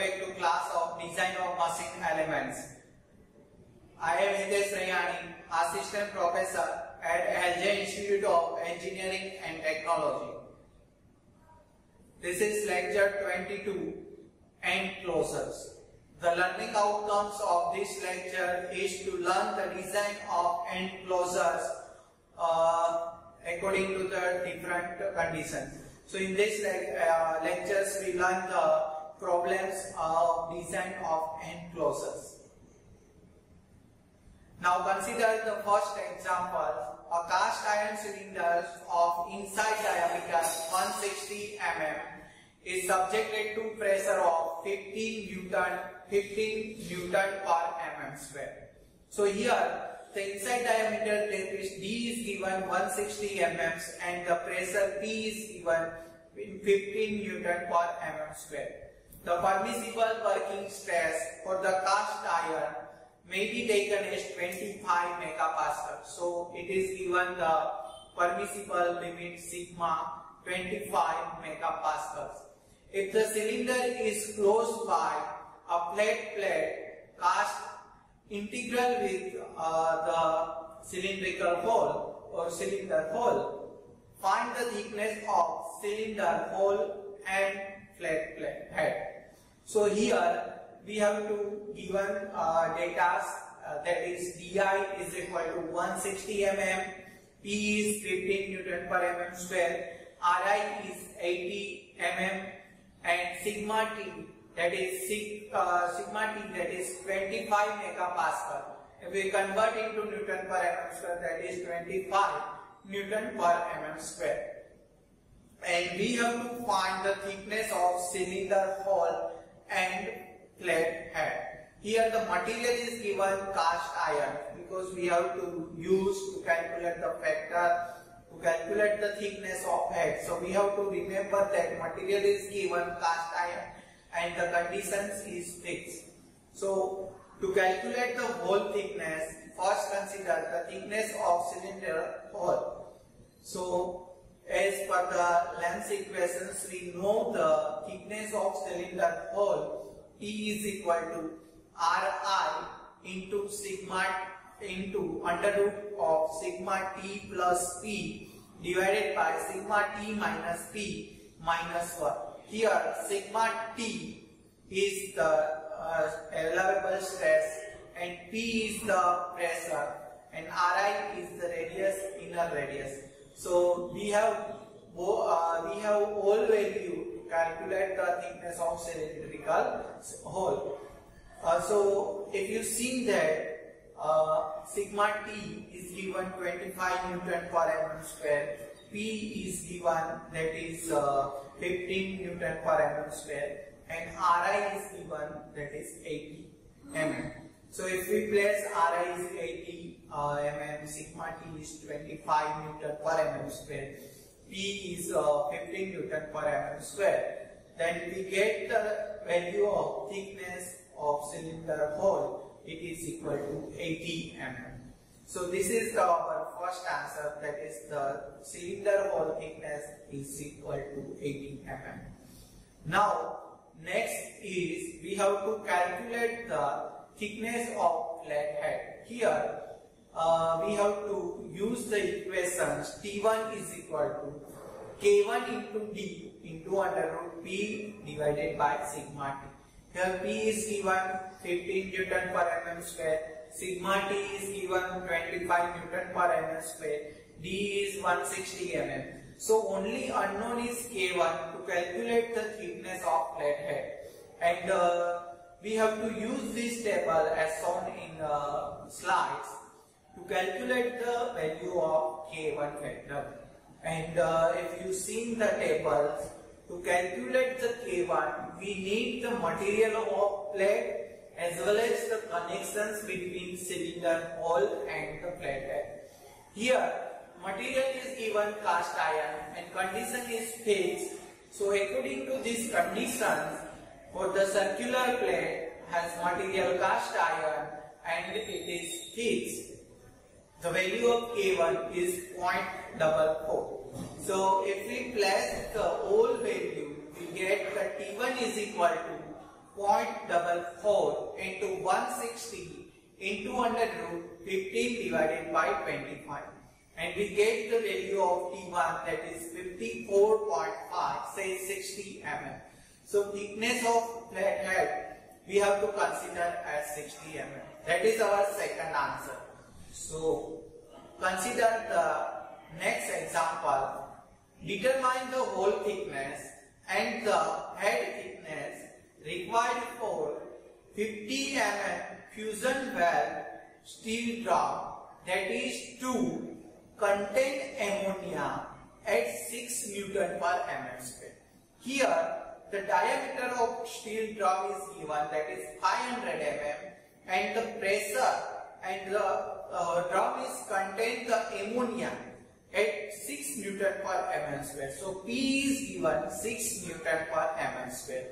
back to class of Design of Machine Elements. I am Hitesh Rayani, Assistant Professor at LJ Institute of Engineering and Technology. This is lecture 22, Enclosures. The learning outcomes of this lecture is to learn the design of enclosures according to the different conditions. So in this lectures we learn the problems of design of enclosures. Now consider the first example. A cast iron cylinder of inside diameter 160 mm is subjected to pressure of 15 Newton per mm square. So here the inside diameter, that is D, is given 160 mm and the pressure P is given 15 Newton per mm square. The permissible working stress for the cast iron may be taken as 25 megapascal. So it is given the permissible limit sigma 25 megapascals. If the cylinder is closed by a flat plate cast integral with the cylindrical hole or cylinder hole, find the thickness of cylinder hole and flat plate head. So here we have to given data, that is Di is equal to 160 mm, P is 15 Newton per mm square, Ri is 80 mm, and sigma T, that is 25 megapascal. If we convert into Newton per mm square, that is 25 Newton per mm square. And we have to find the thickness of cylinder hole and flat head. Here the material is given cast iron because we have to use to calculate the factor, to calculate the thickness of head. So we have to remember that material is given cast iron and the conditions is fixed. So to calculate the hole thickness, first consider the thickness of cylinder hole. So as per the Lenz's equations, we know the thickness of cylinder hole T is equal to Ri into sigma into under root of sigma T plus P divided by sigma T minus P minus 1. Here sigma T is the allowable stress and P is the pressure and Ri is the radius, inner radius. So we have all value to calculate the thickness of cylindrical hole. So if you see that sigma T is given 25 Newton per mm square, P is given, that is 15 Newton per mm square, and Ri is given, that is 80 mm. So if we place Ri is 80 mm, sigma T is 25 Newton per mm square, P is 15 Newton per mm square, then we get the value of thickness of cylinder hole. It is equal to 80 mm. So this is our first answer, that is the cylinder hole thickness is equal to 80 mm. Now next is we have to calculate the thickness of flat head. Here we have to use the equations T1 is equal to K1 into D into under root P divided by sigma T. Here P is given 15 Newton per mm square, sigma T is given 25 Newton per mm square, D is 160 mm. So only unknown is K1 to calculate the thickness of flat head. And we have to use this table as shown in slides to calculate the value of K1 factor. And if you see the tables, to calculate the K1, we need the material of plate as well as the connections between cylinder hole and the flathead. Here, material is given cast iron and condition is fixed. So according to these conditions, for the circular plate has material cast iron and it is fixed, the value of K1 is 0.44. So if we place the old value, we get that T1 is equal to 0.44 into 160 into under root 15 divided by 25, and we get the value of T1, that is 54.5, say 60 mm. So thickness of flat head we have to consider as 60 mm. That is our second answer. So consider the next example. Determine the hole thickness and the head thickness required for 50 mm fusion well steel drum, that is to contain ammonia at 6 Newton per mm square. Here the diameter of steel drum is given, that is 500 mm, and the pressure and the drum is contain the ammonia at 6 Newton per mm square. So P is given 6 Newton per mm square.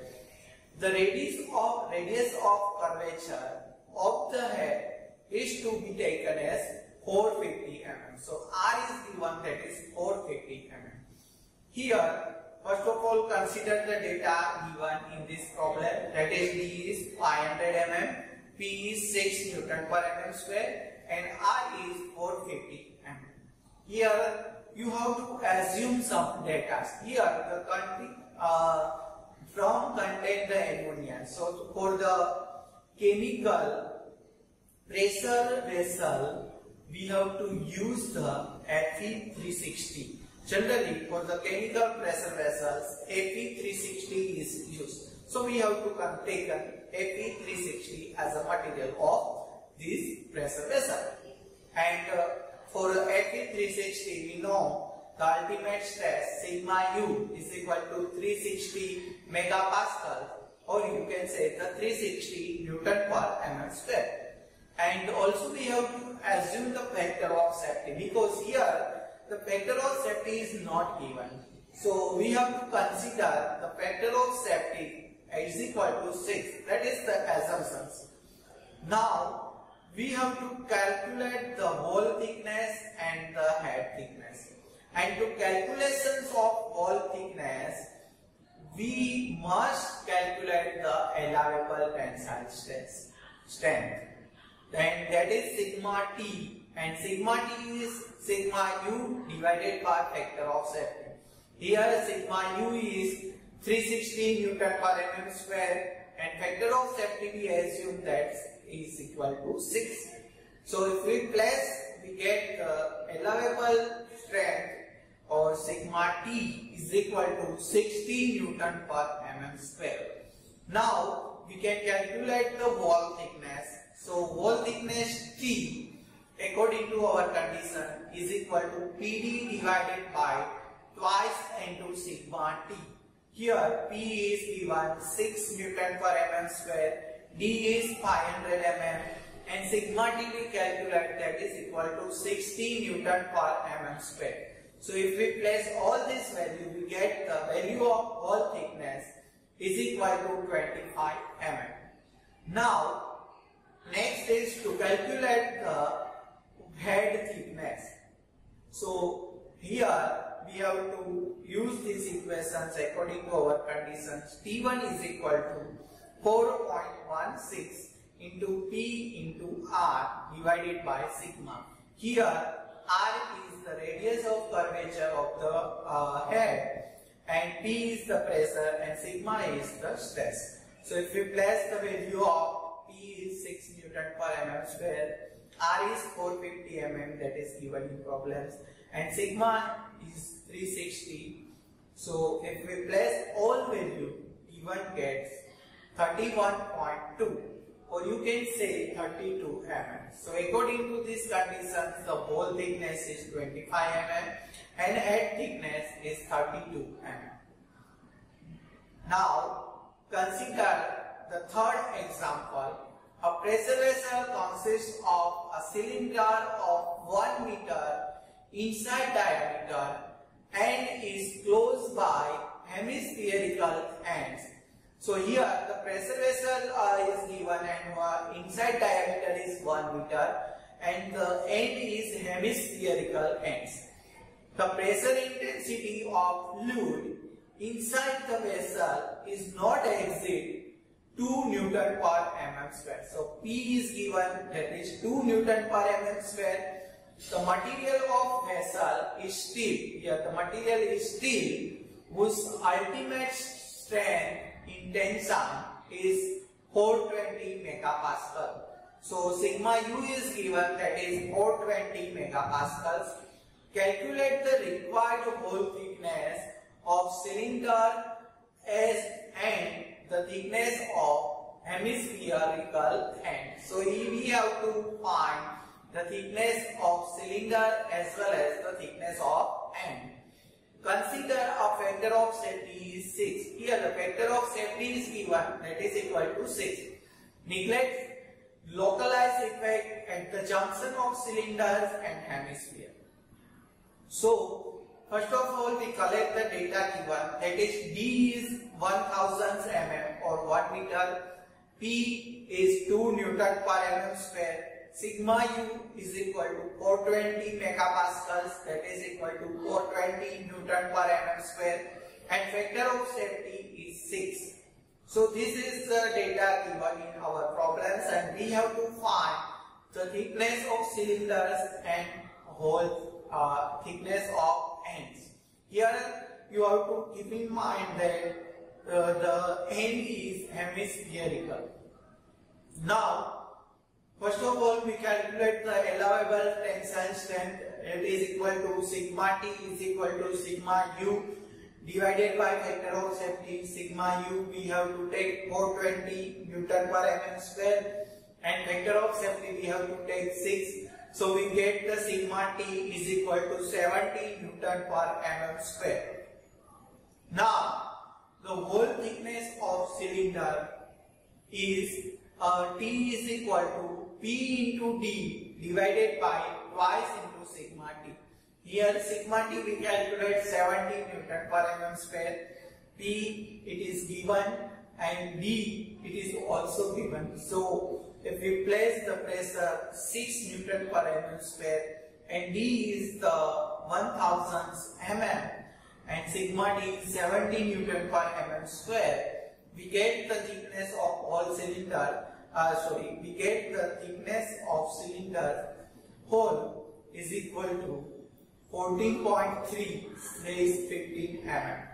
The radius of curvature of the head is to be taken as 450 mm. So R is given, that is 450 mm. Here, first of all, consider the data given in this problem, that is D is 500 mm, P is 6 Newton per mm square, and R is 450 mm. Here you have to assume some data. Here the country from contain the ammonia. So for the chemical pressure vessel we have to use the Fe360. Generally for the chemical pressure vessels Fe360 is used. So we have to take Fe360 as a material of this pressure vessel. And for Fe360 we know the ultimate stress sigma U is equal to 360 megapascal, or you can say the 360 Newton per mm square. And also we have to assume the factor of safety, because here the factor of safety is not given. So we have to consider the factor of safety is equal to 6. That is the assumptions. Now we have to calculate the hole thickness and the head thickness. And to calculations of hole thickness, we must calculate the allowable tensile strength. Then that is sigma T, and sigma T is sigma U divided by factor of safety. Here sigma U is 360 Newton per mm square, and factor of safety we assume that is equal to 6. So if we place, we get the allowable strength or sigma T is equal to 60 Newton per mm square. Now we can calculate the wall thickness. So wall thickness T according to our condition is equal to PD divided by twice into sigma T. Here P is given 6 Newton per mm square, D is 500 mm, and sigma T we calculate, that is equal to 60 Newton per mm square. So if we place all this value, we get the value of wall thickness is equal to 25 mm. Now next is to calculate the head thickness. So here we have to use these equations according to our conditions. T1 is equal to 4.16 into P into R divided by sigma. Here R is the radius of curvature of the head, and P is the pressure, and sigma is the stress. So if we place the value of P is 6 Newton per mm square, R is 450 mm, that is given in problems, and sigma is 360. So if we place all value, T1 gets 31.2, or you can say 32 mm. So according to these conditions, the hole thickness is 25 mm and head thickness is 32 mm. Now consider the third example. A pressure vessel consists of a cylinder of 1 meter inside diameter and is closed by hemispherical ends. So here the pressure vessel is given, and inside diameter is 1 meter and the end is hemispherical ends. The pressure intensity of fluid inside the vessel is not exceed 2 Newton per mm square. So P is given, that is 2 Newton per mm square. The material of vessel is steel. Here the material is steel whose ultimate strength in tension is 420 megapascal. So sigma U is given, that is 420 megapascals. Calculate the required hole thickness of cylinder S and the thickness of hemispherical end. So we have to find the thickness of cylinder as well as the thickness of end. Consider a factor of safety is 6. Here the factor of safety is given, that is equal to 6. Neglect localized effect at the junction of cylinders and hemisphere. So first of all we collect the data given, that is D is 1000 mm or 1 meter, P is 2 Newton per mm square, sigma U is equal to 420 megapascals, that is equal to 420 Newton per mm square, and factor of safety is 6. So this is the data given in our problems, and we have to find the thickness of cylinders and hole thickness of ends. Here you have to keep in mind that the end is hemispherical. Now, first of all, we calculate the allowable tensile strength. It is equal to sigma T is equal to sigma U divided by factor of safety. Sigma U we have to take 420 Newton per mm square, and factor of safety we have to take 6. So we get the sigma T is equal to 70 Newton per mm square. Now, the whole thickness of cylinder is T is equal to P into D divided by twice into sigma T. Here sigma T we calculate 70 Newton per mm square. P it is given and D it is also given. So if we place the pressure 6 Newton per mm square and D is the 1000 mm and sigma D is 70 Newton per mm square, we get the thickness of all cylinder. We get the thickness of cylinder hole is equal to 14.3 / 15 mm.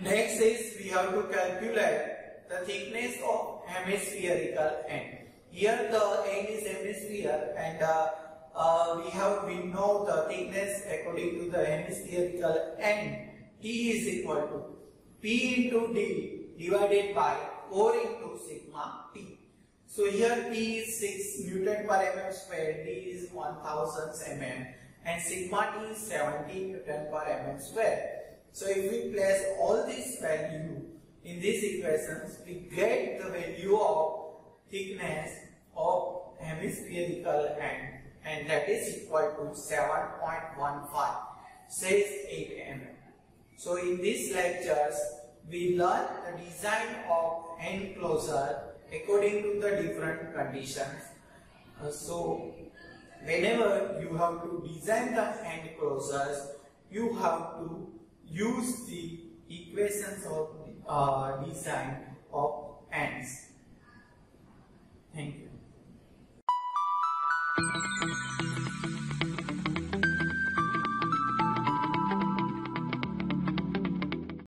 Next is we have to calculate the thickness of hemispherical end. Here the end is hemisphere, and we know the thickness according to the hemispherical end. T is equal to P into D divided by 4 into sigma T. So here P is 6 Newton per mm square, D is 1000 mm, and sigma T is 70 Newton per mm square. So if we place all these values in these equations, we get the value of thickness of hemispherical end, and that is equal to 7.15, says 8 mm. So in these lectures, we learn the design of end closure according to the different conditions. So whenever you have to design the end closures, you have to use the equations of design of ends. Thank you.